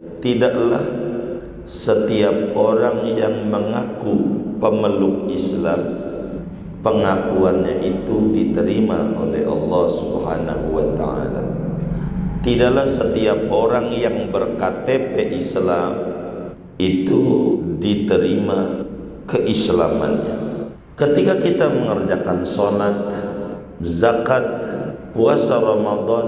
tidaklah setiap orang yang mengaku pemeluk Islam pengakuannya itu diterima oleh Allah Subhanahu wa taala. Tidaklah setiap orang yang berKTP Islam itu diterima keislamannya. Ketika kita mengerjakan sholat, zakat, puasa Ramadan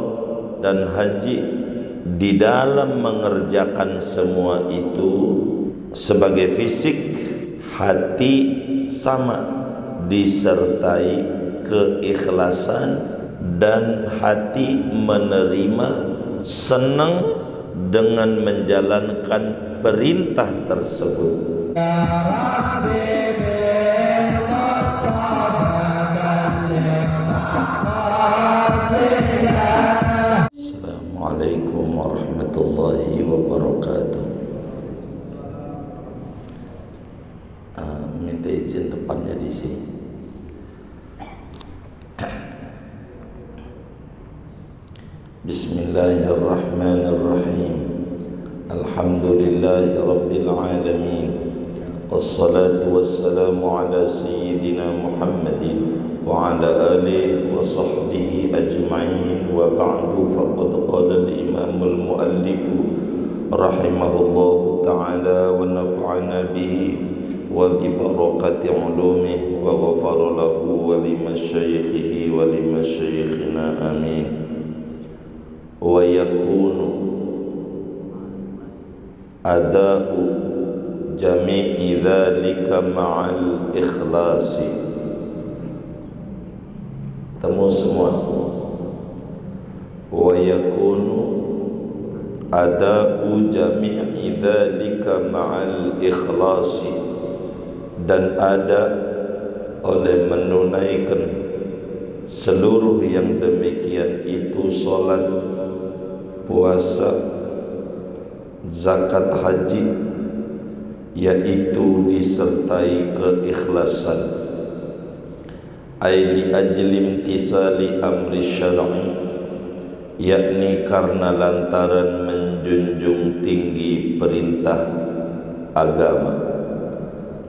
dan haji, di dalam mengerjakan semua itu sebagai fisik, hati sama disertai keikhlasan dan hati menerima, senang dengan menjalankan perintah tersebut. Assalamualaikum warahmatullahi wabarakatuh. Minta izin depannya di sini. Bismillahirrahmanirrahim. Alhamdulillahi rabbil alamin. Wassalatu wassalamu ala sayyidina Muhammadin wa ala alihi wa sahbihi ajma'in. Wa ba'du, faqad qala al-imam al-muallif rahimahullahu ta'ala wa nafa'ana bihi wa bi barakati ulumihi wa ghafara lahu wa limasyaikhihi wa limasyaikhina amin. Wa yakunu ada'u jami'i dhalika ma'al ikhlasi. Temu semua. Wa yakunu ada'u jami'i dhalika ma'al ikhlasi, dan ada oleh menunaikan seluruh yang demikian itu salat, puasa, zakat, haji, yaitu disertai keikhlasan, ay li ajli imtisali amri syar'i, yakni karena lantaran menjunjung tinggi perintah agama,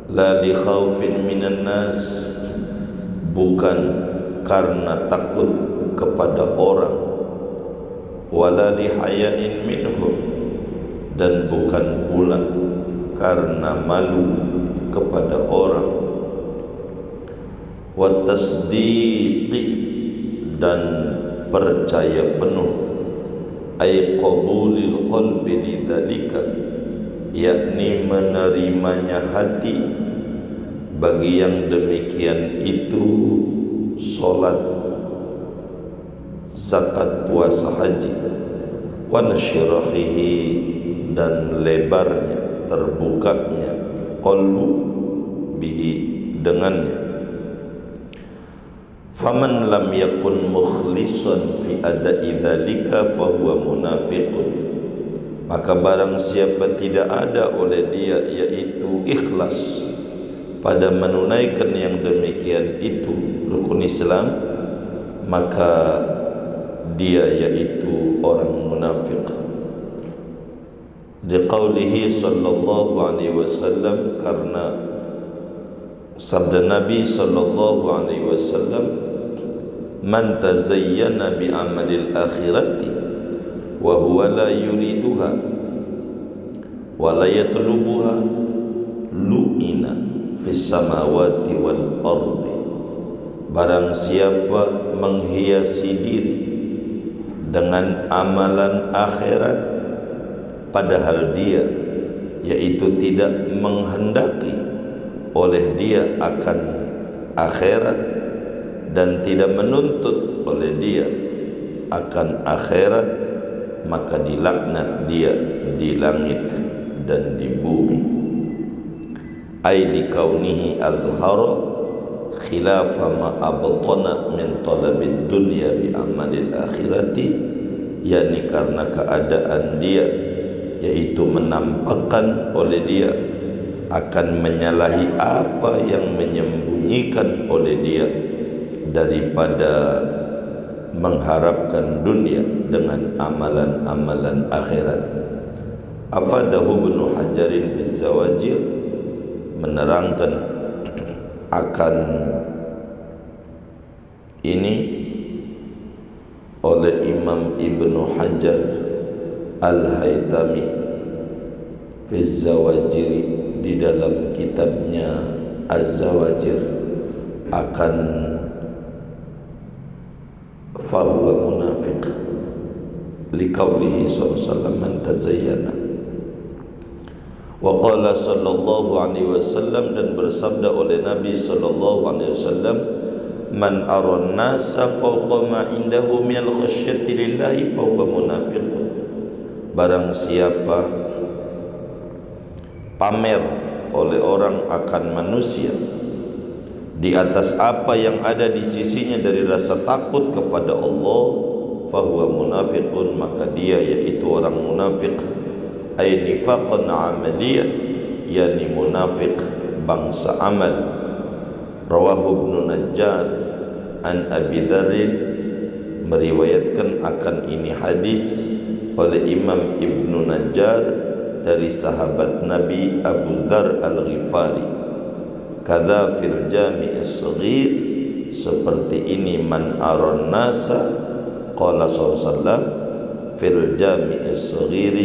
la li khaufin minan nas, bukan karena takut kepada orang, wala li hayain minhum, dan bukan pula karena malu kepada orang, wa tasdiqi, dan percaya penuh, ay qabulil qalbi lidzalika, yakni menerimanya hati bagi yang demikian itu salat, zakat, puasa, haji, wa nasyirahihi, dan lebarnya, terbukanya qalbu bihi, dengannya. Faman lam yakun mukhlisan fi ada'i dzalika fahuwa munafiqun, maka barang siapa tidak ada oleh dia yaitu ikhlas pada menunaikan yang demikian itu rukun Islam, maka dia yaitu orang munafik. Di qaulihi sallallahu alaihi wasallam, karena sabda Nabi sallallahu alaihi wasallam, man tazayyana bi amalil akhirati wa huwa la yuriduha wa la yatlubuha lu'ina fis samawati wal ardi. Barang siapa menghiasi diri dengan amalan akhirat padahal dia yaitu tidak menghendaki oleh dia akan akhirat dan tidak menuntut oleh dia akan akhirat, maka dilaknat dia di langit dan di bumi. Ay li kaunihi azhara khilafa ma abtana min talabid dunya bi amalil akhirati, yakni karena keadaan dia yaitu menampakkan oleh dia akan menyalahi apa yang menyembunyikan oleh dia daripada mengharapkan dunia dengan amalan-amalan akhirat. Afadahu Ibnu Hajarin fi Zawajir, menerangkan akan ini oleh Imam Ibnu Hajar Al-Haytami fi Zawajir, di dalam kitabnya Az-Zawajir, akan fahuwa munafiq liqaulihi sallallahu alaihi wasallam man tazayyana. Wa qala sallallahu alaihi wasallam, dan bersabda oleh Nabi sallallahu alaihi wasallam, man aran nasa fawqa ma indahu minal khasyati lillahi fahuwa munafiq. Barang siapa pamer oleh orang akan manusia di atas apa yang ada di sisinya dari rasa takut kepada Allah, fahuwa munafiqun, maka dia yaitu orang munafik. Ay nifaqan amaliyan, yani munafik bangsa amal. Rawahu Ibnu Najjar an Abi Dzarrin, meriwayatkan akan ini hadis oleh Imam Ibnu Najjar dari sahabat Nabi Abu Dzar Al-Ghifari. Kadza fil Jami' as-Shaghir, seperti ini man aran nasa qala sallallahu fil Jami' as-Shaghir,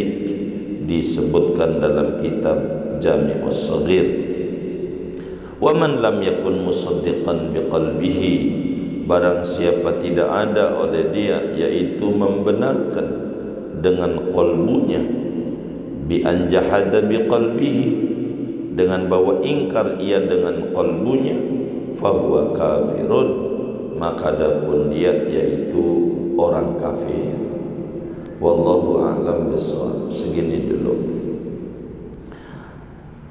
disebutkan dalam kitab Jami' as-Shaghir. Wa man lam yakun musaddiqan biqalbihi, barang siapa tidak ada oleh dia yaitu membenarkan dengan qalbunya, bi anjahada biqalbihi, dengan bahwa ingkar ia dengan qalbunya, fahuwa kafirun, maka adapun dia yaitu orang kafir. Wallahu a'lam bishawab. Segini dulu.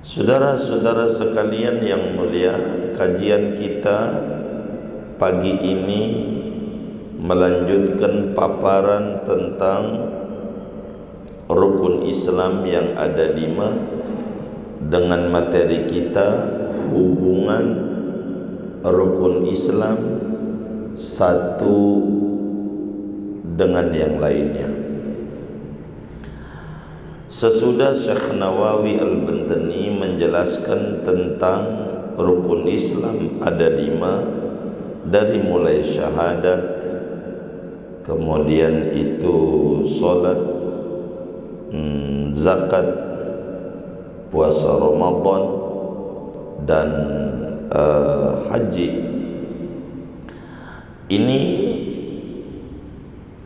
Saudara-saudara sekalian yang mulia, kajian kita pagi ini melanjutkan paparan tentang rukun Islam yang ada 5, dengan materi kita hubungan rukun Islam satu dengan yang lainnya. Sesudah Syekh Nawawi Al-Bantani menjelaskan tentang rukun Islam ada 5, dari mulai syahadat, kemudian itu salat, zakat, puasa Ramadan, dan haji. Ini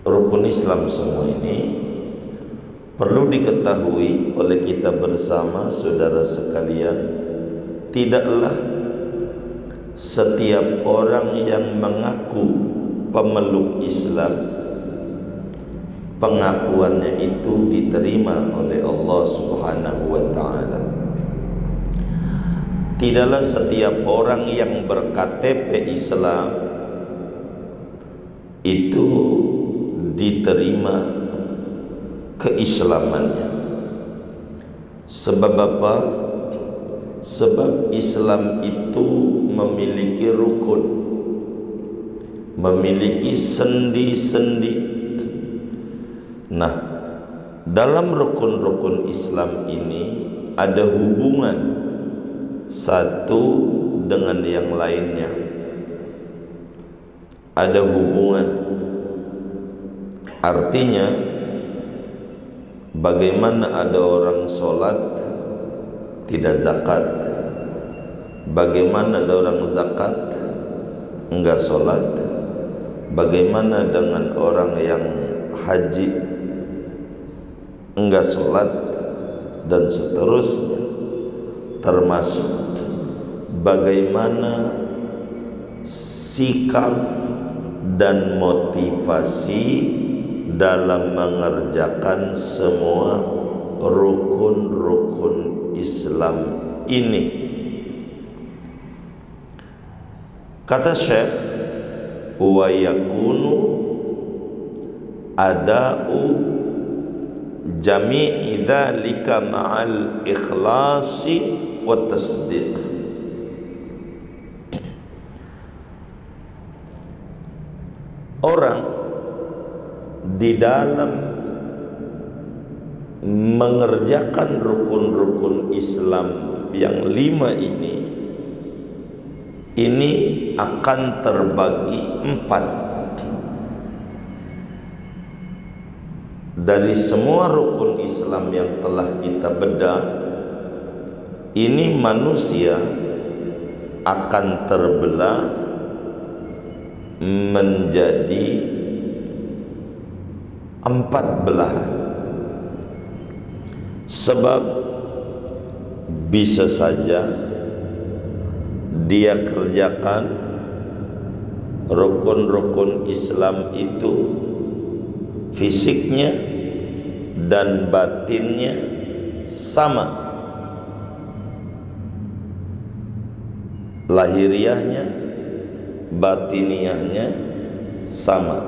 rukun Islam semua ini perlu diketahui oleh kita bersama, saudara sekalian. Tidaklah setiap orang yang mengaku pemeluk Islam pengakuannya itu diterima oleh Allah Subhanahu wa ta'ala. Tidaklah setiap orang yang berKTP Islam itu diterima keislamannya. Sebab apa? Sebab Islam itu memiliki rukun, memiliki sendi-sendi. Nah, dalam rukun-rukun Islam ini ada hubungan satu dengan yang lainnya. Ada hubungan. Artinya, bagaimana ada orang sholat tidak zakat, bagaimana ada orang zakat enggak sholat, bagaimana dengan orang yang haji enggak sholat, dan seterusnya. Termasuk bagaimana sikap dan motivasi dalam mengerjakan semua rukun-rukun Islam ini. Kata Syekh, wa yakunu ada'u jami'i dzalika ma'al ikhlasi wa tasdiq. Orang di dalam mengerjakan rukun-rukun Islam yang 5 ini akan terbagi 4. Dari semua rukun Islam yang telah kita bedah, ini manusia akan terbelah menjadi 4 belahan. Sebab bisa saja dia kerjakan rukun-rukun Islam itu, fisiknya dan batinnya sama, lahiriahnya, batiniahnya sama.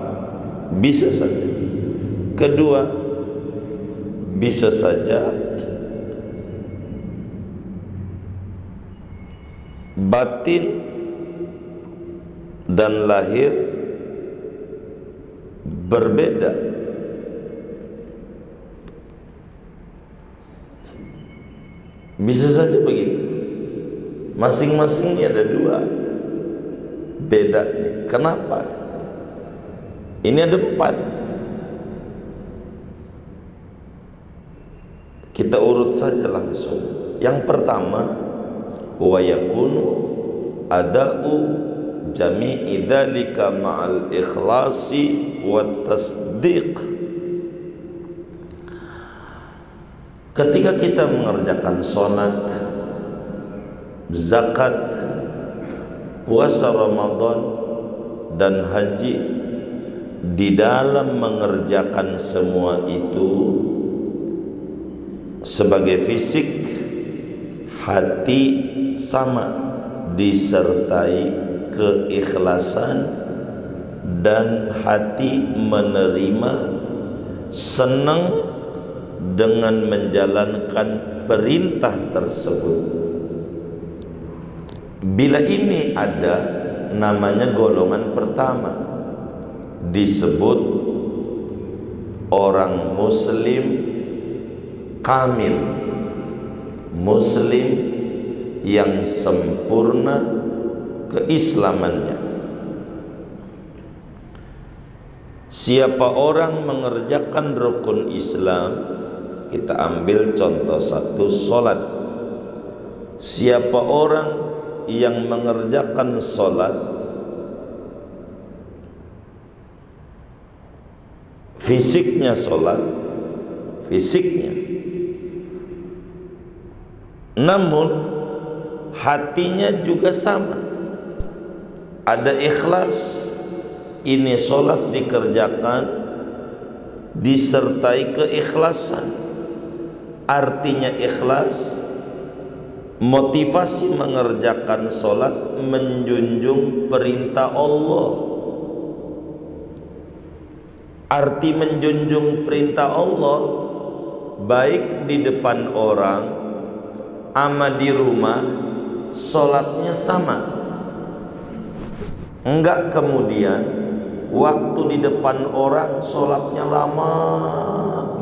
Bisa saja. Kedua, bisa saja batin dan lahir berbeda. Bisa saja begitu. Masing-masing ada 2 bedanya. Kenapa? Ini ada 4. Kita urut saja langsung. Yang pertama, wa yakunu ada'u jami'i dzalika ma'al ikhlasi wat tasdiq. Ketika kita mengerjakan salat, zakat, puasa Ramadan dan haji, di dalam mengerjakan semua itu sebagai fisik, hati sama, disertai keikhlasan dan hati menerima, senang dengan menjalankan perintah tersebut. Bila ini ada, namanya golongan pertama, disebut orang muslim kamil, muslim yang sempurna keislamannya. Siapa orang mengerjakan rukun Islam, kita ambil contoh 1, salat. Siapa orang yang mengerjakan salat, fisiknya salat, fisiknya, namun hatinya juga sama, ada ikhlas. Ini solat dikerjakan disertai keikhlasan. Artinya ikhlas, motivasi mengerjakan solat menjunjung perintah Allah. Arti menjunjung perintah Allah, baik di depan orang ama di rumah, solatnya sama. Enggak kemudian waktu di depan orang solatnya lama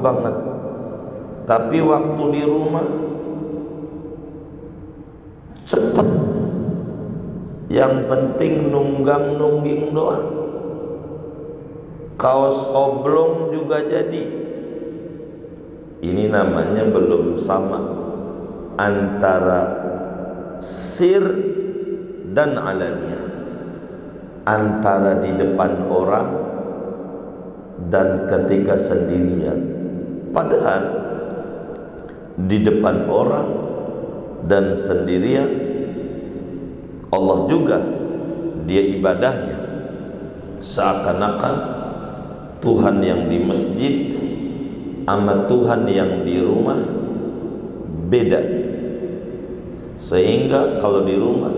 banget, tapi waktu di rumah cepet, yang penting nunggang-nungging doang, kaos oblong juga jadi. Ini namanya belum sama antara sir dan alaniyah, antara di depan orang dan ketika sendirian. Padahal di depan orang dan sendirian Allah juga, dia ibadahnya seakan-akan Tuhan yang di masjid sama Tuhan yang di rumah beda. Sehingga kalau di rumah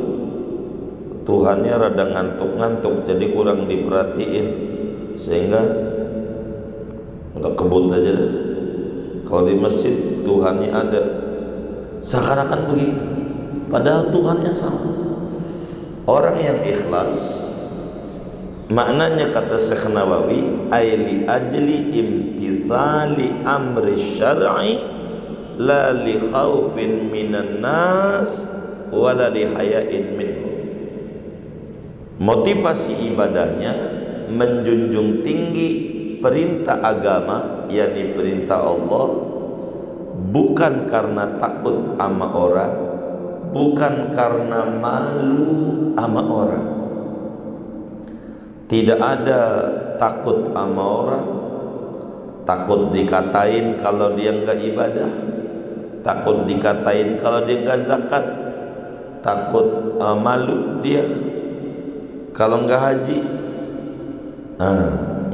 Tuhannya rada ngantuk-ngantuk, jadi kurang diperhatiin, sehingga udah kebut aja deh. Kalau di masjid Tuhannya ada, seakan-akan begitu, padahal Tuhannya sama. Orang yang ikhlas, maknanya kata Syekh Nawawi, ay li ajli imtithali amri syar'i la li khaufin minan nas wala li hayain minhu. Motivasi ibadahnya menjunjung tinggi perintah agama, yakni perintah Allah, bukan karena takut sama orang, bukan karena malu sama orang. Tidak ada takut sama orang, takut dikatain kalau dia enggak ibadah, takut dikatain kalau dia enggak zakat, takut malu dia kalau enggak haji.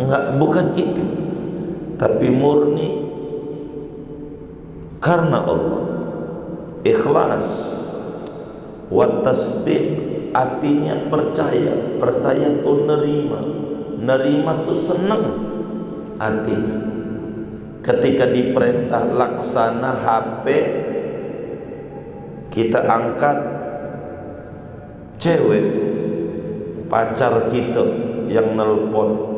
Enggak, bukan itu, tapi murni karena Allah. Ikhlas wa tasdiq, artinya percaya. Percaya tuh nerima tuh senang artinya. Ketika diperintah laksana HP, kita angkat, cewek pacar kita yang nelpon.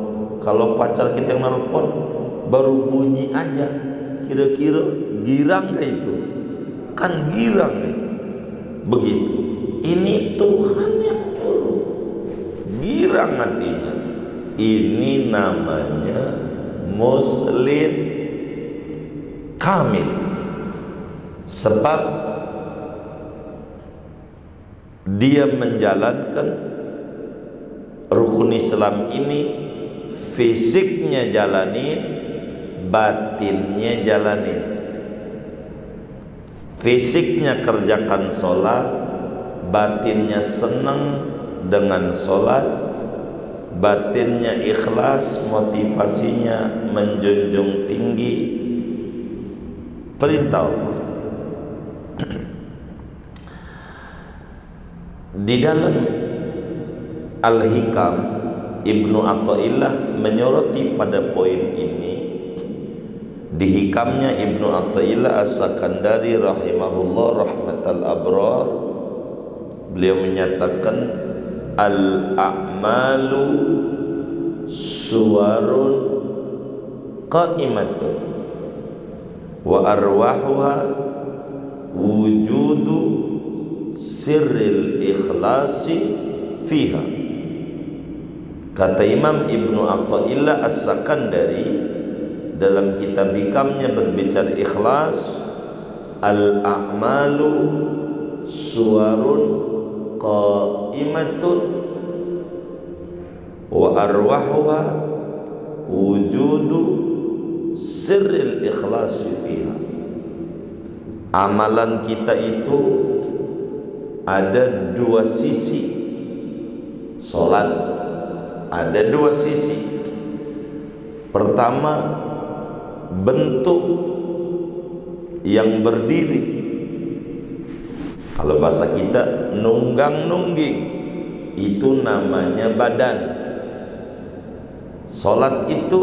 Kalau pacar kita yang nelpon baru bunyi aja, kira-kira girang gak itu? Kan girang itu. Begitu. Ini Tuhan yang nyuruh. Girang artinya. Ini namanya muslim kamil. Sebab dia menjalankan rukun Islam ini, fisiknya jalanin, batinnya jalanin. Fisiknya kerjakan sholat, batinnya senang dengan sholat, batinnya ikhlas, motivasinya menjunjung tinggi perintah Allah. Di dalam Al-Hikam, Ibnu Athaillah menyoroti pada poin ini. Di hikamnya Ibnu Athaillah As-Sakandari rahimahullah rahmatal abrar, beliau menyatakan al-a'malu suwarun qa'imatun wa arwahuha wujudu sirril ikhlasi fiha. Kata Imam Ibnu Athaillah As-Sakandari dalam kitab hikamnya berbicara ikhlas, al-a'malu suwarun qa'imatun wa arwahuha wujudu sirril ikhlasi fiha. Amalan kita itu ada dua sisi. Salat ada dua sisi. Pertama, bentuk yang berdiri. Kalau bahasa kita nunggang nungging, itu namanya badan. Salat itu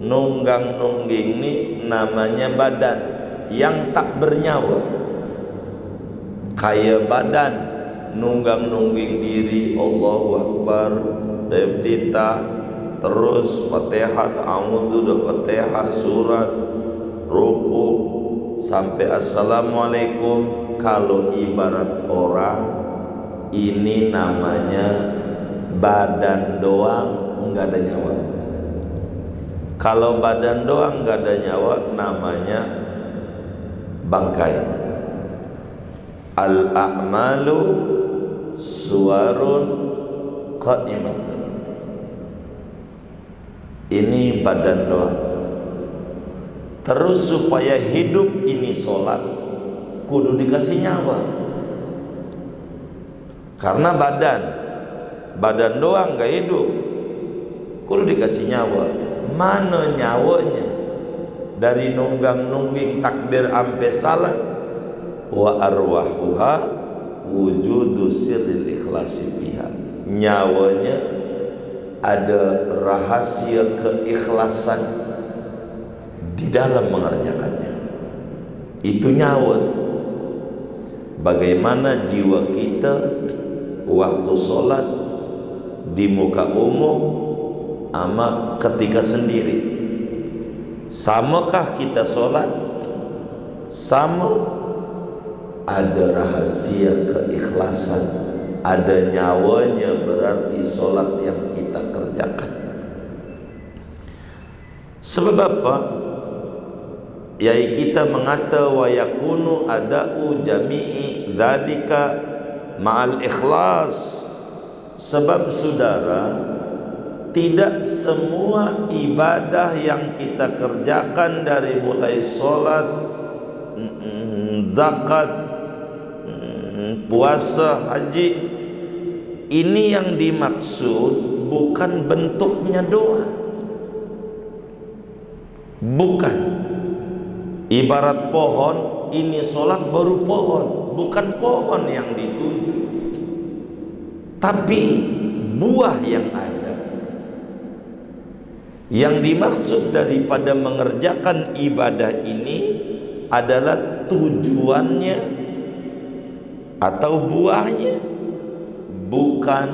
nunggang nungging ini namanya badan yang tak bernyawa. Kayak badan nunggang nungging diri, Allahu Akbar, iftitah, terus Fatihah, a'udzu, Fatihah, surat, ruku sampai assalamualaikum. Kalau ibarat orang, ini namanya badan doang, enggak ada nyawa. Kalau badan doang enggak ada nyawa, namanya bangkai. Al-a'malu suwarun qa'imatun. Ini badan doang. Terus supaya hidup ini sholat, kudu dikasih nyawa. Karena badan doang gak hidup, kudu dikasih nyawa. Mana nyawanya? Dari nunggang nungging takbir ampe salat. Wa arwahuha wujudu sirril ikhlasi fiha. Nyawanya ada rahasia keikhlasan di dalam mengerjakannya. Itu nyawa. Bagaimana jiwa kita waktu sholat di muka umum ama ketika sendiri. Samakah kita sholat? Sama. Ada rahasia keikhlasan, ada nyawanya, berarti sholat yang kita kerjakan. Sebab apa? Yai kita mengata wa yakunu ada'u jami'i dzalika ma'al ikhlas. Sebab saudara, tidak semua ibadah yang kita kerjakan dari mulai sholat, zakat, puasa, haji, ini yang dimaksud bukan bentuknya doa. Bukan. Ibarat pohon, ini sholat baru pohon, bukan pohon yang dituju, tapi buah yang ada. Yang dimaksud daripada mengerjakan ibadah ini adalah tujuannya atau buahnya, bukan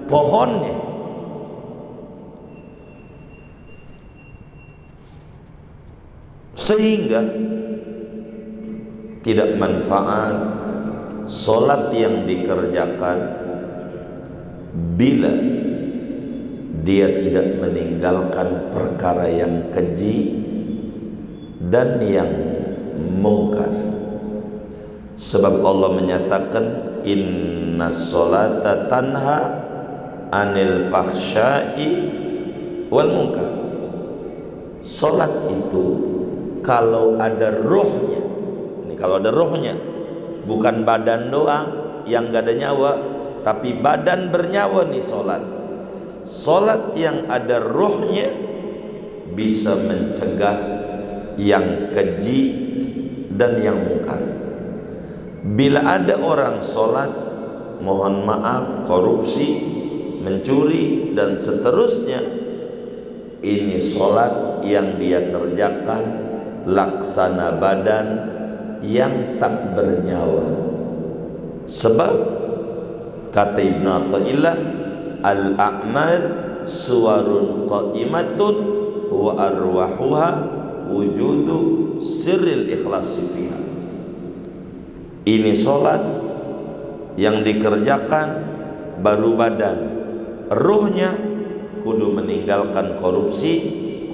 pohonnya. Sehingga tidak manfaat solat yang dikerjakan bila dia tidak meninggalkan perkara yang keji dan yang mungkar. Sebab Allah menyatakan inna sholata tanha anil fahsya'i wal munkar. Solat itu kalau ada ruhnya, ini kalau ada ruhnya, bukan badan doang yang gak ada nyawa, tapi badan bernyawa nih solat. Solat yang ada ruhnya bisa mencegah yang keji dan yang mungkar. Bila ada orang solat, mohon maaf, korupsi, mencuri dan seterusnya, ini solat yang dia kerjakan laksana badan yang tak bernyawa. Sebab kata Ibnu Athaillah, al-a'mal suwarun qa'imatun wa arwahuha wujudu sirril ikhlasi fiha. Ini solat yang dikerjakan baru badan, ruhnya kudu meninggalkan korupsi,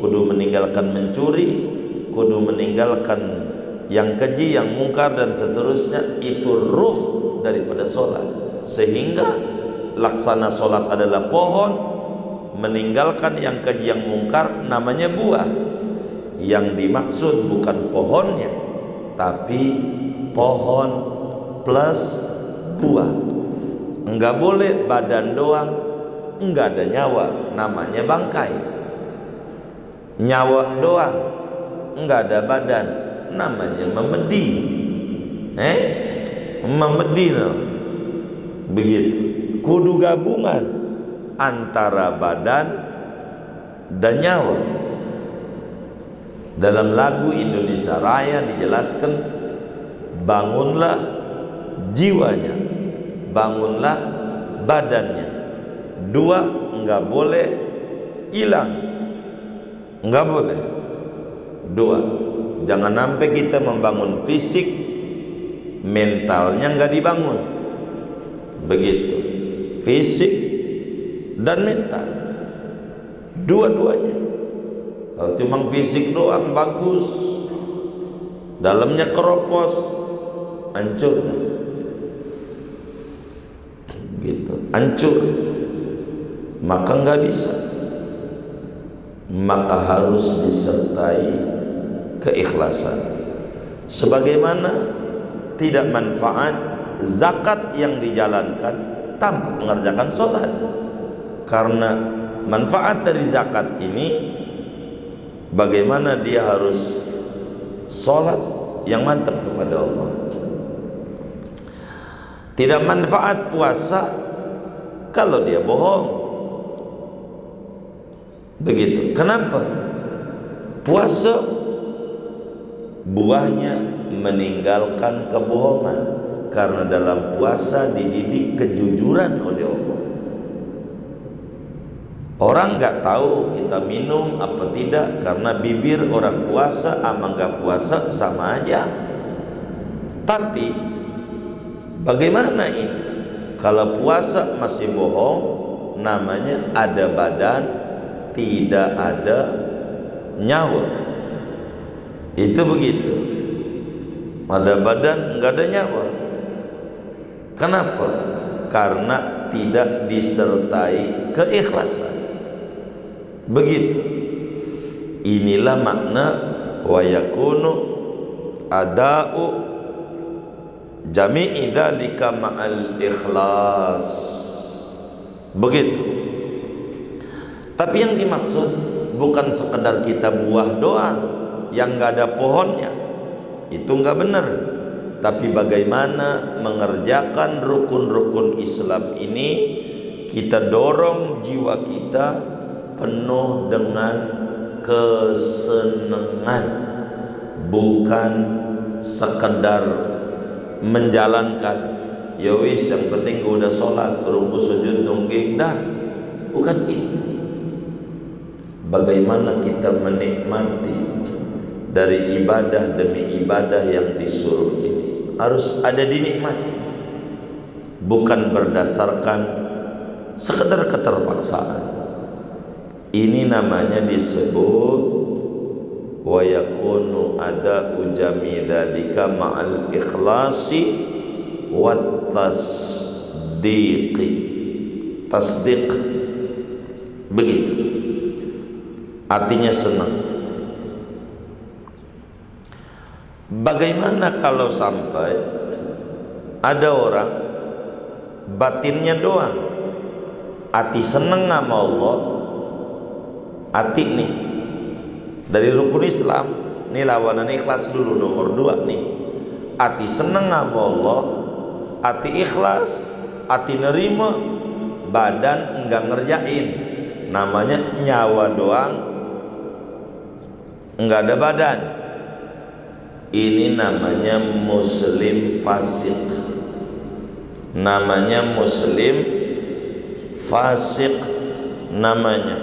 kudu meninggalkan mencuri, kudu meninggalkan yang keji, yang mungkar dan seterusnya. Itu ruh daripada solat. Sehingga laksana solat adalah pohon, meninggalkan yang keji, yang mungkar namanya buah. Yang dimaksud bukan pohonnya, tapi pohon plus buah. Enggak boleh badan doang, enggak ada nyawa, namanya bangkai. Nyawa doang, enggak ada badan, namanya memedi. Memedi no. Begitu. Kudu gabungan antara badan dan nyawa. Dalam lagu Indonesia Raya dijelaskan, bangunlah jiwanya, bangunlah badannya. Dua enggak boleh hilang, enggak boleh. Dua, jangan sampai kita membangun fisik, mentalnya enggak dibangun. Begitu, fisik dan mental, dua-duanya. Kalau cuma fisik doang bagus, dalamnya keropos, hancur, gitu, hancur, maka nggak bisa. Maka harus disertai keikhlasan. Sebagaimana tidak manfaat zakat yang dijalankan tanpa mengerjakan sholat, karena manfaat dari zakat ini bagaimana dia harus sholat yang mantap kepada Allah. Tidak manfaat puasa kalau dia bohong. Begitu. Kenapa? Puasa buahnya meninggalkan kebohongan, karena dalam puasa dididik kejujuran oleh Allah. Orang nggak tahu kita minum apa tidak, karena bibir orang puasa sama nggak puasa sama aja. Tapi bagaimana ini? Kalau puasa masih bohong, namanya ada badan, tidak ada nyawa. Itu begitu. Ada badan, nggak ada nyawa. Kenapa? Karena tidak disertai keikhlasan. Begitu. Inilah makna wa yakunu ada'u jami'i dzalika ma'al ikhlas. Begitu. Tapi yang dimaksud bukan sekedar kita buah doang yang nggak ada pohonnya, itu nggak benar. Tapi bagaimana mengerjakan rukun-rukun Islam ini, kita dorong jiwa kita penuh dengan kesenangan, bukan sekedar menjalankan. Ya wis, yang penting gue udah sholat, ruku sujud nungging dah. Bukan itu. Bagaimana kita menikmati dari ibadah demi ibadah yang disuruh ini, harus ada dinikmati, bukan berdasarkan sekedar keterpaksaan. Ini namanya disebut wa yakunu ada'u jami dzalika ma'al ikhlasi wat tasdiqi. Tasdiq begitu, artinya senang. Bagaimana kalau sampai ada orang batinnya doang, hati seneng sama Allah, hati nih dari rukun Islam nih, lawanan ikhlas dulu nomor 2 nih. Hati seneng sama Allah, hati ikhlas, hati nerima, badan enggak ngerjain, namanya nyawa doang, enggak ada badan. Ini namanya muslim fasik. Namanya muslim fasik. Namanya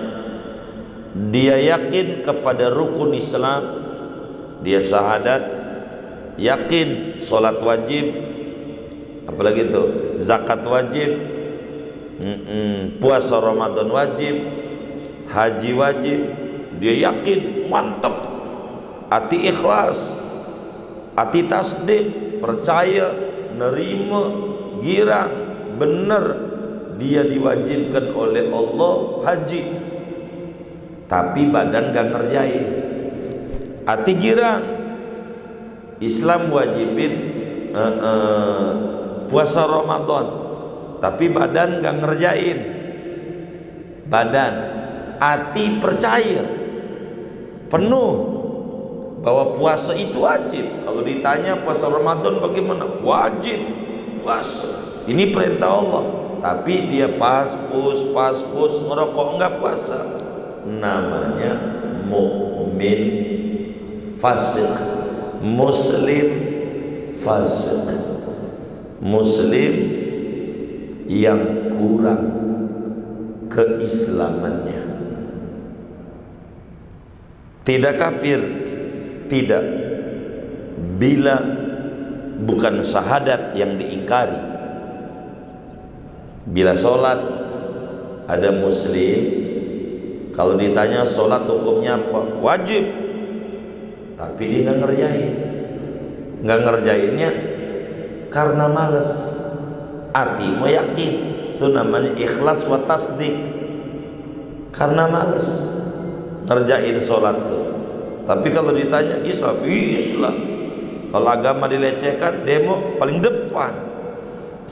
dia yakin kepada rukun Islam, dia syahadat, yakin sholat wajib, apalagi itu zakat wajib, puasa Ramadan wajib, haji wajib, dia yakin, mantap, hati ikhlas, hati tasdik, percaya, nerima, girang, benar dia diwajibkan oleh Allah haji, tapi badan gak ngerjain. Hati girang, Islam wajibin puasa Ramadan, tapi badan gak ngerjain. Badan, hati percaya penuh bahwa puasa itu wajib. Kalau ditanya puasa Ramadan bagaimana? Wajib puasa. Ini perintah Allah. Tapi dia pas-pus ngerokok enggak puasa. Namanya mukmin fasik, muslim fasik, muslim yang kurang keislamannya. Tidak kafir, tidak, bila bukan syahadat yang diingkari. Bila sholat, ada muslim, kalau ditanya sholat hukumnya apa? Wajib, tapi dia nggak ngerjain. Nggak ngerjainnya karena malas. Hati mau yakin, itu namanya ikhlas wa tasdik. Karena malas ngerjain sholat tuh. Tapi kalau ditanya Islam, Islam. Kalau agama dilecehkan, demo paling depan.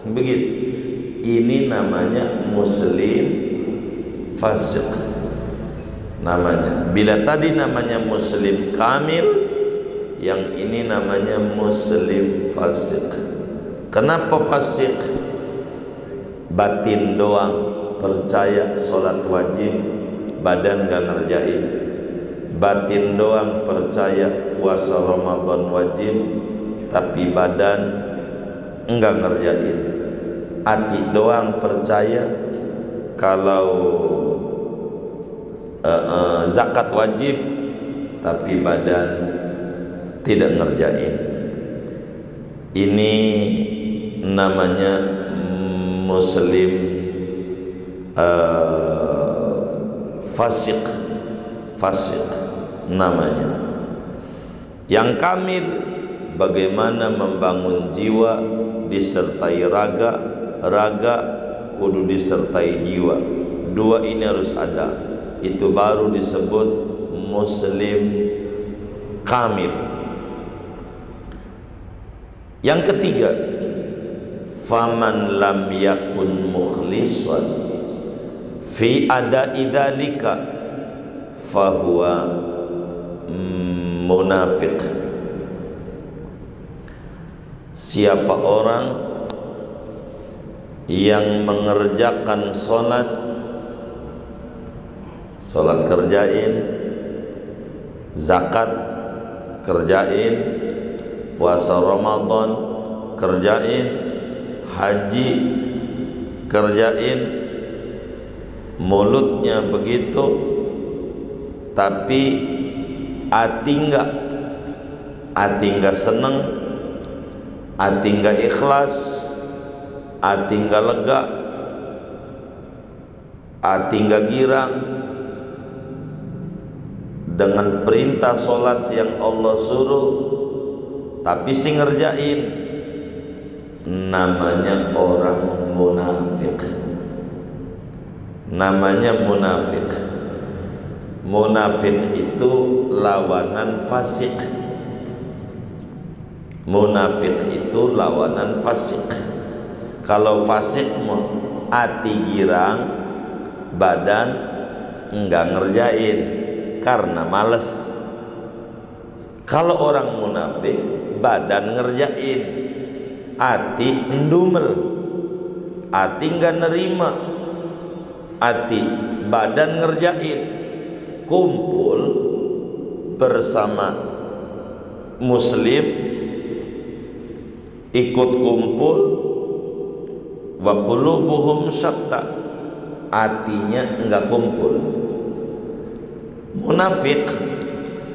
Begitu. Ini namanya muslim fasik. Namanya. Bila tadi namanya muslim kamil, yang ini namanya muslim fasik. Kenapa fasik? Batin doang percaya sholat wajib, badan gak ngerjain. Batin doang percaya puasa Ramadan wajib, tapi badan enggak ngerjain. Hati doang percaya kalau zakat wajib tapi badan tidak ngerjain. Ini namanya muslim fasik namanya. Yang kamil bagaimana membangun jiwa disertai raga kudu disertai jiwa. Dua ini harus ada, itu baru disebut muslim kamil. Yang ketiga, faman lam yakun mukhlisan fi ada'i dzalika fahuwa munafiq. Siapa orang yang mengerjakan salat kerjain, zakat kerjain, puasa Ramadan kerjain, haji kerjain, mulutnya begitu tapi hati enggak seneng, hati enggak ikhlas, hati enggak lega, hati enggak girang dengan perintah sholat yang Allah suruh, tapi si ngerjain, namanya orang munafik. Namanya munafik. Munafik itu lawanan fasik. Munafik itu lawanan fasik. Kalau fasik hati girang, badan enggak ngerjain karena males. Kalau orang munafik, badan ngerjain, hati ndumel, hati enggak nerima, hati badan ngerjain, kumpul bersama muslim, ikut kumpul, wa qulubuhum syatta, hatinya enggak kumpul. Munafik,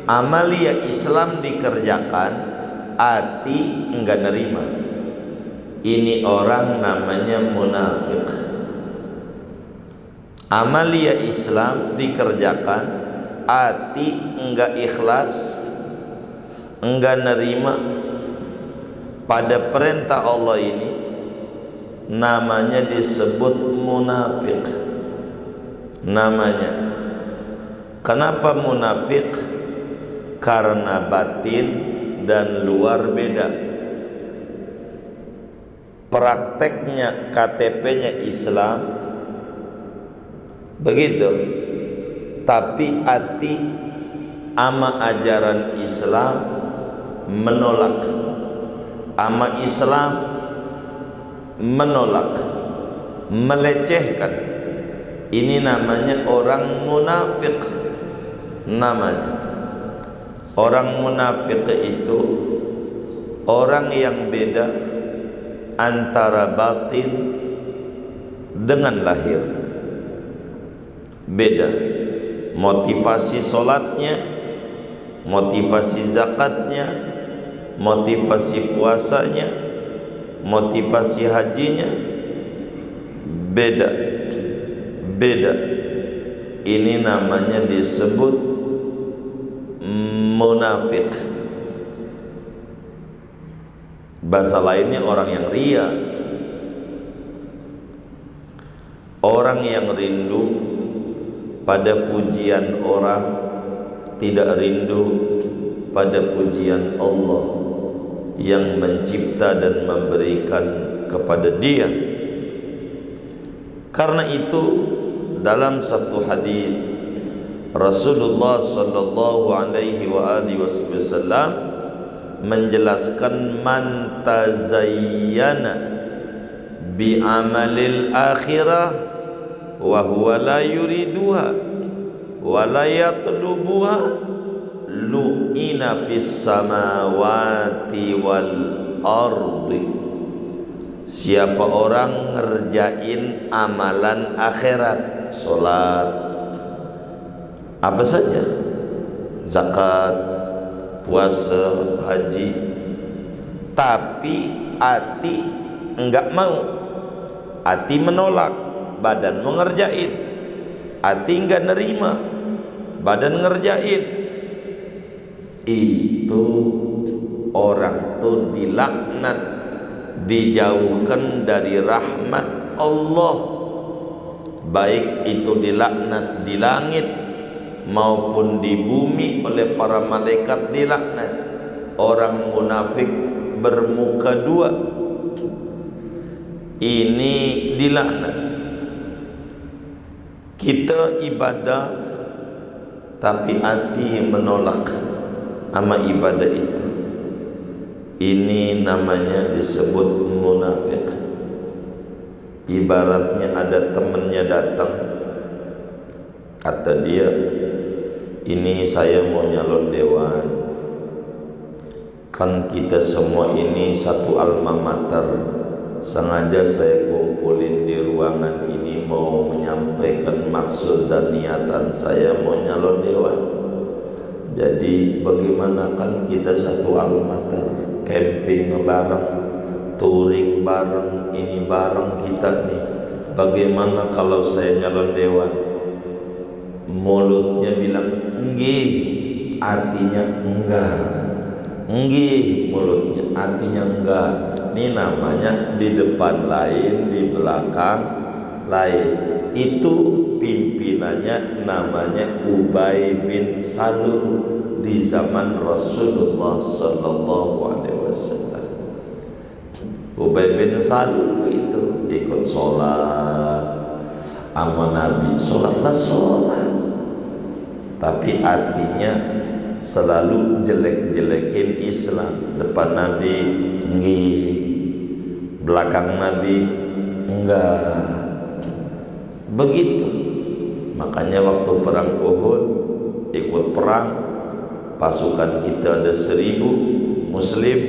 amalia Islam dikerjakan, hati enggak nerima. Ini orang namanya munafik. Amalia Islam dikerjakan, hati enggak ikhlas, enggak nerima pada perintah Allah ini, namanya disebut munafik. Namanya. Kenapa munafik? Karena batin dan luar beda. Prakteknya KTP-nya Islam begitu, tapi hati ama ajaran Islam menolak, ama Islam menolak, melecehkan. Ini namanya orang munafik. Namanya orang munafik itu orang yang beda antara batin dengan lahir. Beda motivasi sholatnya, motivasi zakatnya, motivasi puasanya, motivasi hajinya, beda. Ini namanya disebut munafik. Bahasa lainnya orang yang ria, orang yang rindu pada pujian orang, tidak rindu pada pujian Allah yang mencipta dan memberikan kepada dia. Karena itu dalam satu hadis Rasulullah sallallahu alaihi wasallam menjelaskan, man tazayyana bi amalil akhirah wa huwa la yuriduha wa la yatlubuha lu'ina fis samawati wal ardi. Siapa orang ngerjain amalan akhirat, sholat, apa saja, zakat, puasa, haji, tapi hati enggak mau, hati menolak, badan mau ngerjain, hati enggak nerima, badan ngerjain, itu orang tuh dilaknat, dijauhkan dari rahmat Allah, baik itu dilaknat di langit maupun di bumi oleh para malaikat dilaknat. Orang munafik bermuka dua ini dilaknat. Kita ibadah tapi hati menolak sama ibadah itu, ini namanya disebut munafik. Ibaratnya ada temannya datang, kata dia, ini saya mau nyalon dewan, kan kita semua ini satu alma mater, sengaja saya kumpulin di ruangan ini mau menyampaikan maksud dan niatan saya mau nyalon dewan. Jadi bagaimana, kan kita satu alma mater, camping bareng, touring bareng, ini bareng kita nih. Bagaimana kalau saya nyalon dewan? Mulutnya bilang nggih, artinya enggak. Nggih mulutnya, artinya enggak. Ini namanya di depan lain, di belakang lain. Itu pimpinannya namanya Ubay bin Salul di zaman Rasulullah sallallahu alaihi wasallam. Ubay bin Salul itu ikut sholat sama Nabi, sholatlah sholat, tapi artinya selalu jelek-jelekin Islam. Depan Nabi nggih, belakang Nabi enggak. Begitu. Makanya waktu perang Uhud, ikut perang, pasukan kita ada 1000 muslim,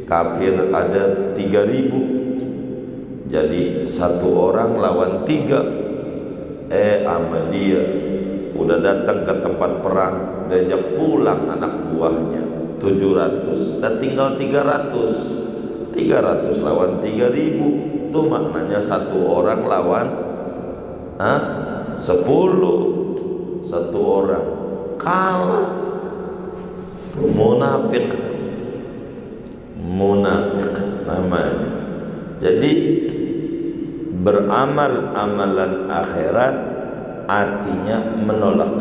kafir ada 3000. Jadi satu orang lawan 3. Sama dia udah datang ke tempat perang, diajak pulang anak buahnya 700, dan tinggal 300 lawan 3000. Itu maknanya satu orang lawan 10. Satu orang kalah. Munafik namanya. Jadi beramal amalan akhirat, artinya menolak,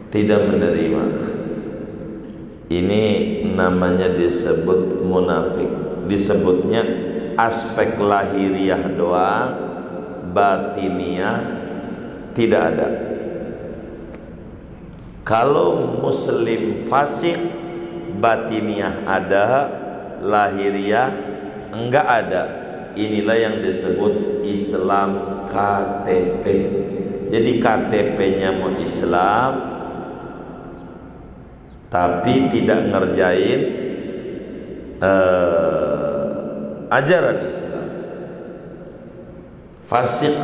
tidak menerima. Ini namanya disebut munafik. Disebutnya aspek lahiriah doang, batiniah tidak ada. Kalau muslim fasik, batiniah ada, lahiriah enggak ada. Inilah yang disebut Islam KTP. Jadi KTP-nya mau Islam, tapi tidak ngerjain ajaran Islam. Fasik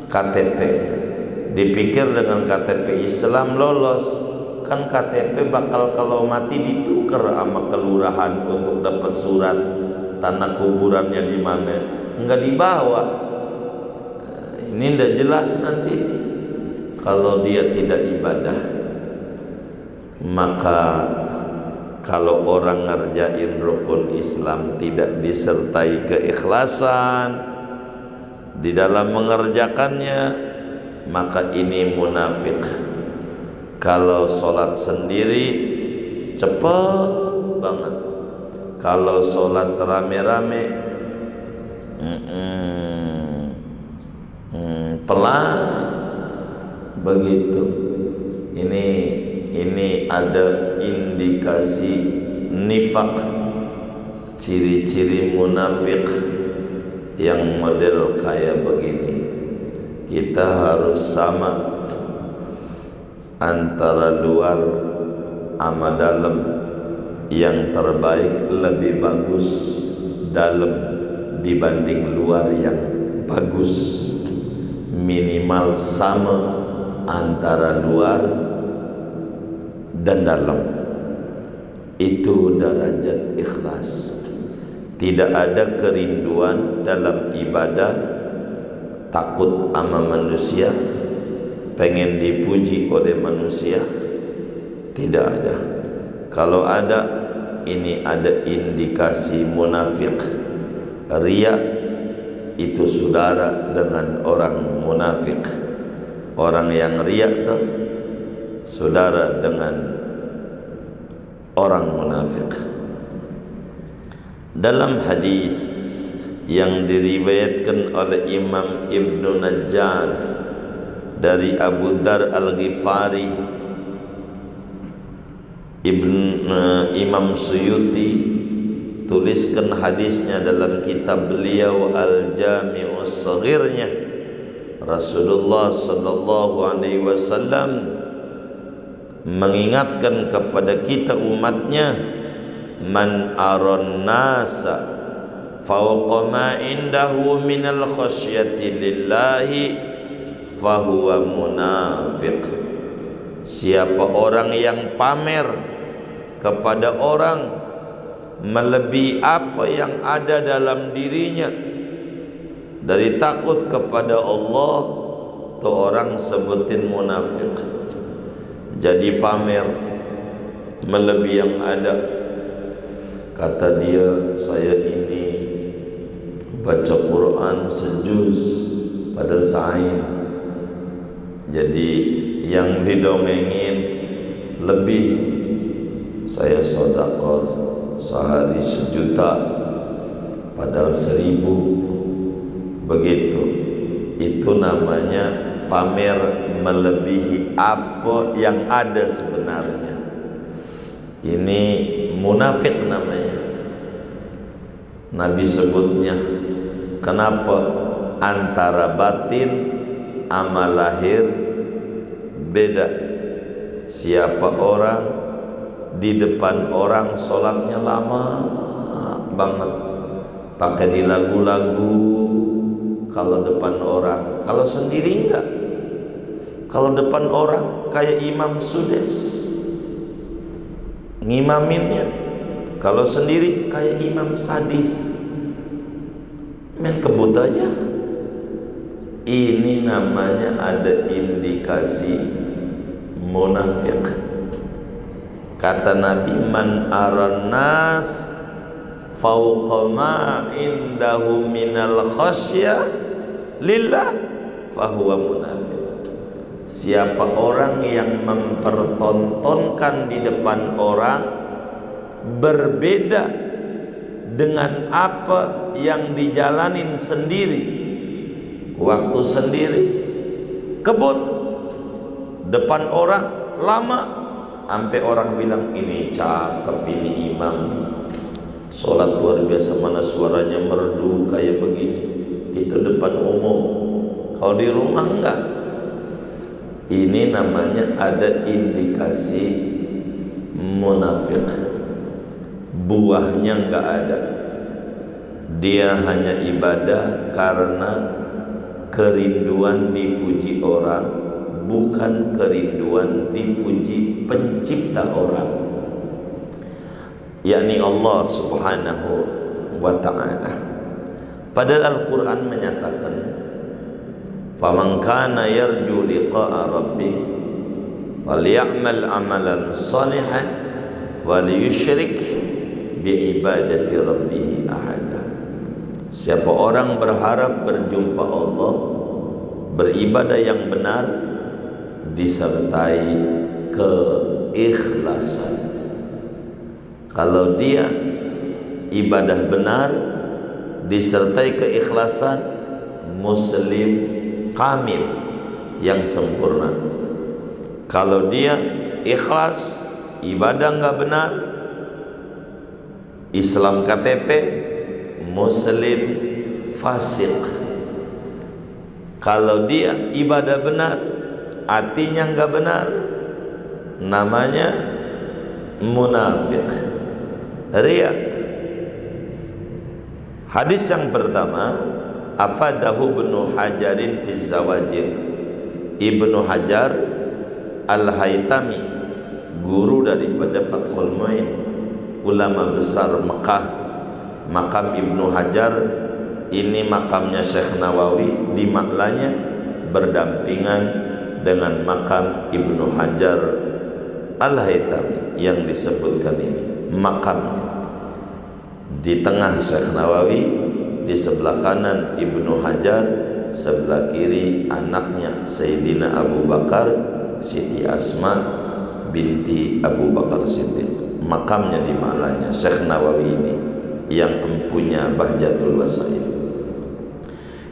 KTP-nya. Dipikir dengan KTP Islam lolos, kan KTP bakal kalau mati ditukar sama kelurahan untuk dapat surat tanah kuburannya di mana, enggak dibawa. Ini ndak jelas nanti kalau dia tidak ibadah. Maka kalau orang ngerjain rukun Islam tidak disertai keikhlasan di dalam mengerjakannya, maka ini munafik. Kalau sholat sendiri cepat banget, kalau sholat rame-rame pelan begitu. Ini ada indikasi nifak, ciri-ciri munafik yang model kayak begini. Kita harus sama antara luar sama dalam. Yang terbaik lebih bagus dalam dibanding luar yang bagus. minimal sama antara luar dan dalam. Itu derajat ikhlas. Tidak ada kerinduan dalam ibadah, takut sama manusia, pengen dipuji oleh manusia. Tidak ada. Kalau ada, ini ada indikasi munafik. Riya itu saudara dengan orang munafik. Orang yang riya itu saudara dengan orang munafik. Dalam hadis yang diriwayatkan oleh Imam Ibnu Najjar dari Abu Dar Al-Ghifari, Imam Suyuti tuliskan hadisnya dalam kitab beliau Al-Jami'us Shaghirnya. Rasulullah sallallahu alaihi wasallam mengingatkan kepada kita umatnya, man aron nasa fawqa ma indahu minal khasyati lillahi fahuwa munafiq. Siapa orang yang pamer kepada orang melebihi apa yang ada dalam dirinya dari takut kepada Allah, tu orang sebutin munafik. Jadi pamer melebihi yang ada. Kata dia, saya ini baca Quran sejuz pada sain. Jadi yang didongengin lebih. Saya sedekah sehari 1 juta padahal 1000. Begitu. Itu namanya pamer melebihi apa yang ada sebenarnya. Ini munafik namanya. Nabi sebutnya. Kenapa? Antara batin amal lahir beda. Siapa orang di depan orang sholatnya lama banget, pakai di lagu-lagu. Kalau depan orang, kalau sendiri enggak. Kalau depan orang kayak Imam Sudes ngimaminnya, kalau sendiri kayak Imam Sadis, main kebut aja. Ini namanya ada indikasi munafik. Kata Nabi, man aran nas fauqa ma indahu minal khasyah lillah fahuwa munafik. Siapa orang yang mempertontonkan di depan orang berbeda dengan apa yang dijalanin sendiri, waktu sendiri, kebut depan orang lama sampai orang bilang ini cakep, ini imam, sholat luar biasa, mana suaranya merdu kayak begini. Itu depan umum. Kalau di rumah enggak. Ini namanya ada indikasi munafik. Buahnya enggak ada. Dia hanya ibadah karena kerinduan dipuji orang, bukan kerinduan dipuji pencipta orang, yakni Allah Subhanahu wa ta'ala. Padahal Al-Quran menyatakan, faman kana yarju liqa'a rabbih falyamal amalan salihan waliyusyrik biibadati rabbih ahada. Siapa orang berharap berjumpa Allah, beribadah yang benar disertai keikhlasan. Kalau dia ibadah benar disertai keikhlasan, muslim kamil yang sempurna. Kalau dia ikhlas, ibadah enggak benar, Islam KTP, muslim fasik. Kalau dia ibadah benar, hatinya enggak benar, namanya munafik, riya. Hadis yang pertama afadahu Ibnu Hajarin fi Zawajir. Ibnu Hajar Al-Haytami, guru daripada Fathul Muin, ulama besar Mekah. Makam Ibnu Hajar ini makamnya Syekh Nawawi, di maklanya berdampingan dengan makam Ibnu Hajar Al-Haytami yang disebutkan ini. Makamnya di tengah Syekh Nawawi, di sebelah kanan Ibnu Hajar, sebelah kiri anaknya Sayyidina Abu Bakar, Siti Asma binti Abu Bakar Siddiq. Makamnya di malanya Syekh Nawawi ini yang empunya Bahjatul Wasail.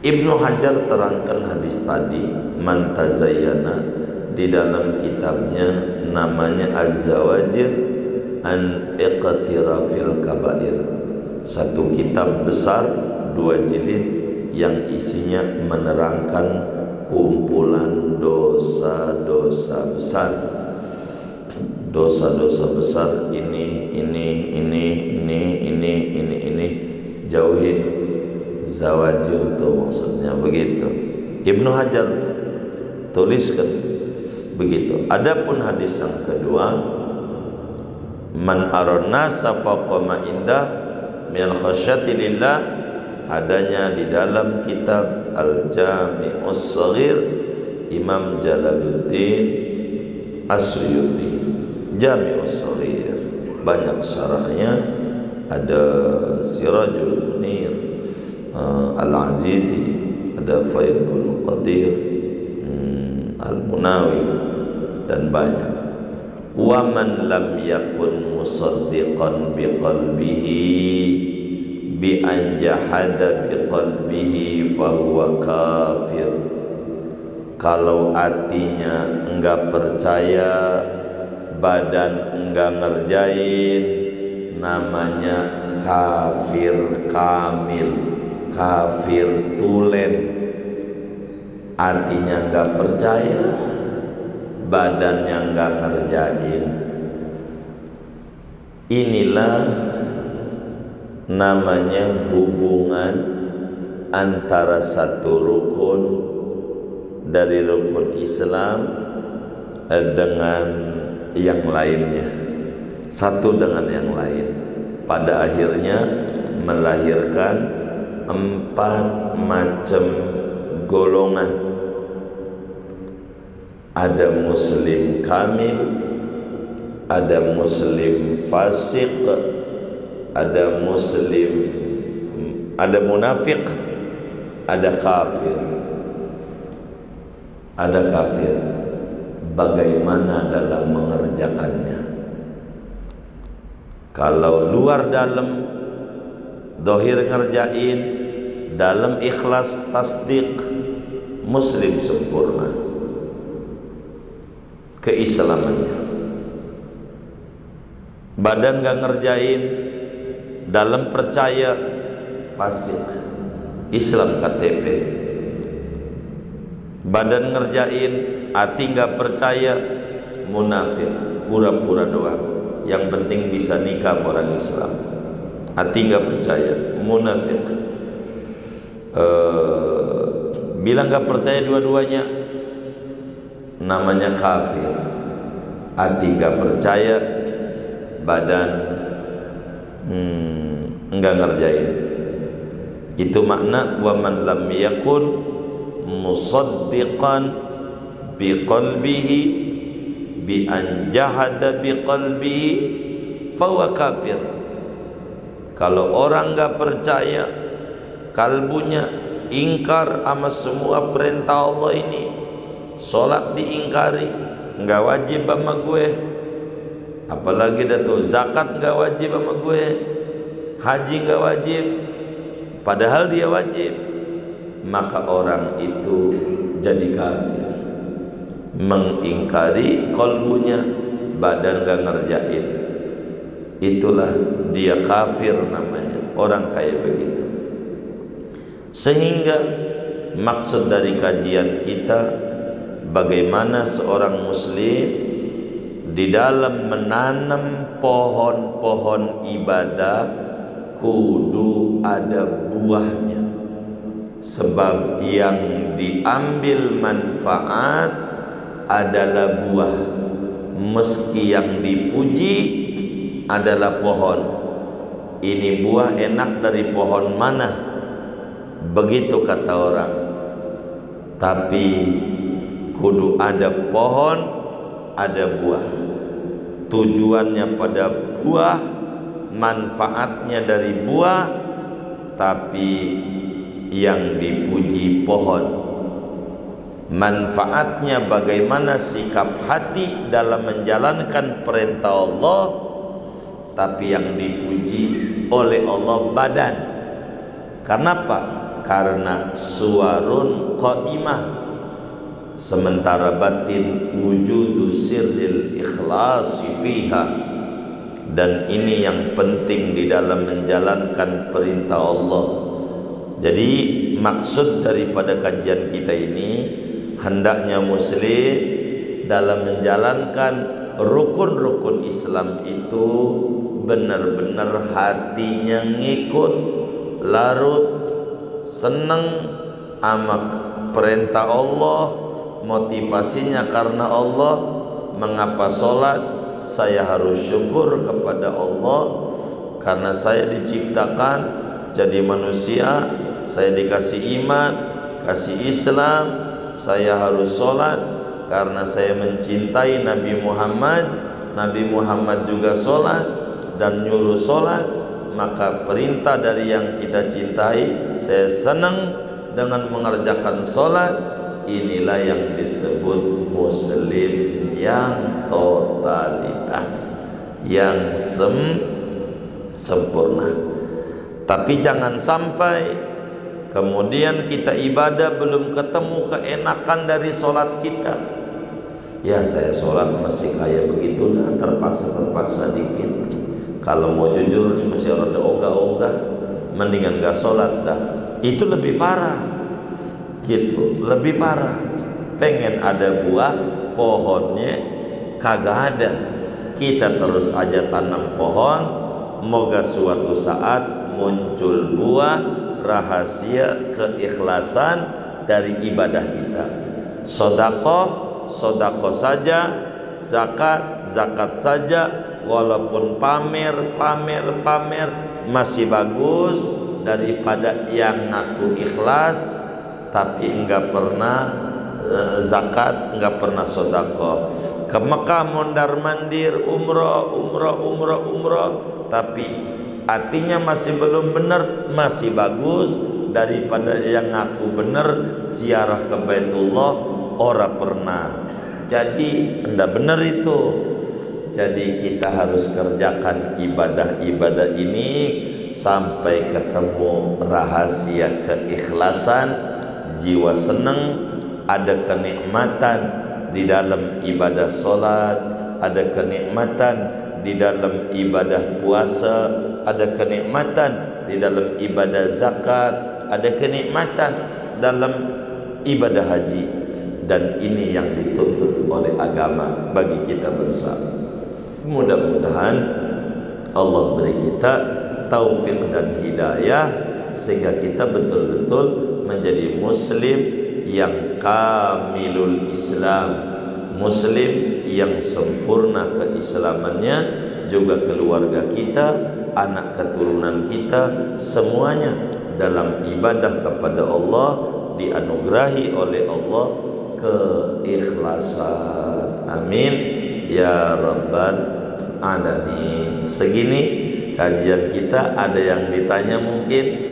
Ibnu Hajar terangkan hadis tadi, man tazayyana, di dalam kitabnya namanya Az-Zawajir an Iqtirafil Kabair. Satu kitab besar 2 jilid yang isinya menerangkan kumpulan dosa-dosa besar. Dosa-dosa besar ini jauhin. Zawajir itu maksudnya begitu. Ibnu Hajar tuliskan begitu. Adapun hadis yang kedua, man arannasa faqama indah minal khasyati lillah, adanya di dalam kitab Al-Jami'us Shaghir Imam Jalaluddin As-Suyuti. Jami'us Shaghir banyak syarahnya, ada Sirajul Munir, Al-Azizi, ada Faidul Qadir, Al-Munawi, dan banyak. Wa man lam yakun musaddiqan biqalbihi bi an jahada biqalbihi fahuwa kafir. Kalau hatinya enggak percaya, badan enggak ngerjain, namanya kafir kamil, kafir tulen. Hatinya enggak percaya, badannya enggak ngerjain. Inilah namanya hubungan antara satu rukun dari rukun Islam dengan yang lainnya, satu dengan yang lain, pada akhirnya melahirkan 4 macam golongan. Ada muslim kamil, ada muslim fasik, ada muslim, ada munafik, ada kafir. Ada kafir. Bagaimana dalam mengerjakannya? Kalau luar dalam dohir ngerjain, dalam ikhlas tasdik, muslim sempurna keislamannya. Badan gak ngerjain, dalam percaya, fasik, Islam KTP. Badan ngerjain, hati gak percaya, munafik, pura-pura doang. Yang penting bisa nikah orang Islam. Hati gak percaya, munafik. Bilang gak percaya dua-duanya, namanya kafir. Hati gak percaya, badan enggak ngerjain. Itu makna wa man lam yakun musaddiqan biqalbihi bi an jahada biqalbihi fahuwa kafir. Kalau orang enggak percaya, kalbunya ingkar sama semua perintah Allah ini, sholat diingkari, enggak wajib sama gue, apalagi dah tuh zakat enggak wajib sama gue, haji enggak wajib, padahal dia wajib, maka orang itu jadi kafir. Mengingkari kalbunya, badan enggak ngerjain, itulah dia kafir namanya, orang kayak begitu. Sehingga maksud dari kajian kita, bagaimana seorang muslim di dalam menanam pohon-pohon ibadah kudu ada buahnya. Sebab yang diambil manfaat adalah buah, meski yang dipuji adalah pohon. Ini buah enak dari pohon mana? Begitu kata orang. Tapi kudu ada pohon, ada buah. Tujuannya pada buah, manfaatnya dari buah, tapi yang dipuji pohon. Manfaatnya bagaimana sikap hati dalam menjalankan perintah Allah, tapi yang dipuji oleh Allah badan. Kenapa? Karena suwarun qaimah, sementara batin wujudu sirril ikhlasi fiha. Dan ini yang penting di dalam menjalankan perintah Allah. Jadi maksud daripada kajian kita ini, hendaknya muslim dalam menjalankan rukun-rukun Islam itu benar-benar hatinya ngikut, larut, senang sama perintah Allah, motivasinya karena Allah. Mengapa sholat? Saya harus syukur kepada Allah karena saya diciptakan jadi manusia, saya dikasih iman, kasih Islam. Saya harus sholat karena saya mencintai Nabi Muhammad. Nabi Muhammad juga sholat dan nyuruh sholat. Maka perintah dari yang kita cintai, saya senang dengan mengerjakan sholat. Inilah yang disebut muslim yang totalitas, yang sempurna. Tapi jangan sampai kemudian kita ibadah belum ketemu keenakan dari sholat kita. Ya, saya sholat masih kayak begitulah, terpaksa dikit. Kalau mau jujur ini masih rada ogah-ogah, mendingan gak sholat dah. Itu lebih parah. Gitu, lebih parah. Pengen ada buah, pohonnya kagak ada. Kita terus aja tanam pohon, moga suatu saat muncul buah, rahasia keikhlasan dari ibadah kita. Sodakoh saja, zakat saja, walaupun pamer masih bagus daripada yang ngaku ikhlas tapi enggak pernah zakat, enggak pernah sodakoh. Ke Mekah mondar-mandir, umroh, tapi hatinya masih belum benar, masih bagus daripada yang ngaku benar ziarah ke Baitullah ora pernah. Jadi enggak benar itu. Jadi kita harus kerjakan ibadah-ibadah ini sampai ketemu rahasia keikhlasan. Jiwa senang, ada kenikmatan di dalam ibadah solat, ada kenikmatan di dalam ibadah puasa, ada kenikmatan di dalam ibadah zakat, ada kenikmatan dalam ibadah haji. Dan ini yang dituntut oleh agama bagi kita bersama. Mudah-mudahan Allah beri kita taufik dan hidayah sehingga kita betul-betul menjadi muslim yang kamilul Islam, muslim yang sempurna keislamannya, juga keluarga kita, anak keturunan kita, semuanya dalam ibadah kepada Allah dianugerahi oleh Allah keikhlasan. Amin ya rabbal alamin. Segini kajian kita. Ada yang ditanya mungkin?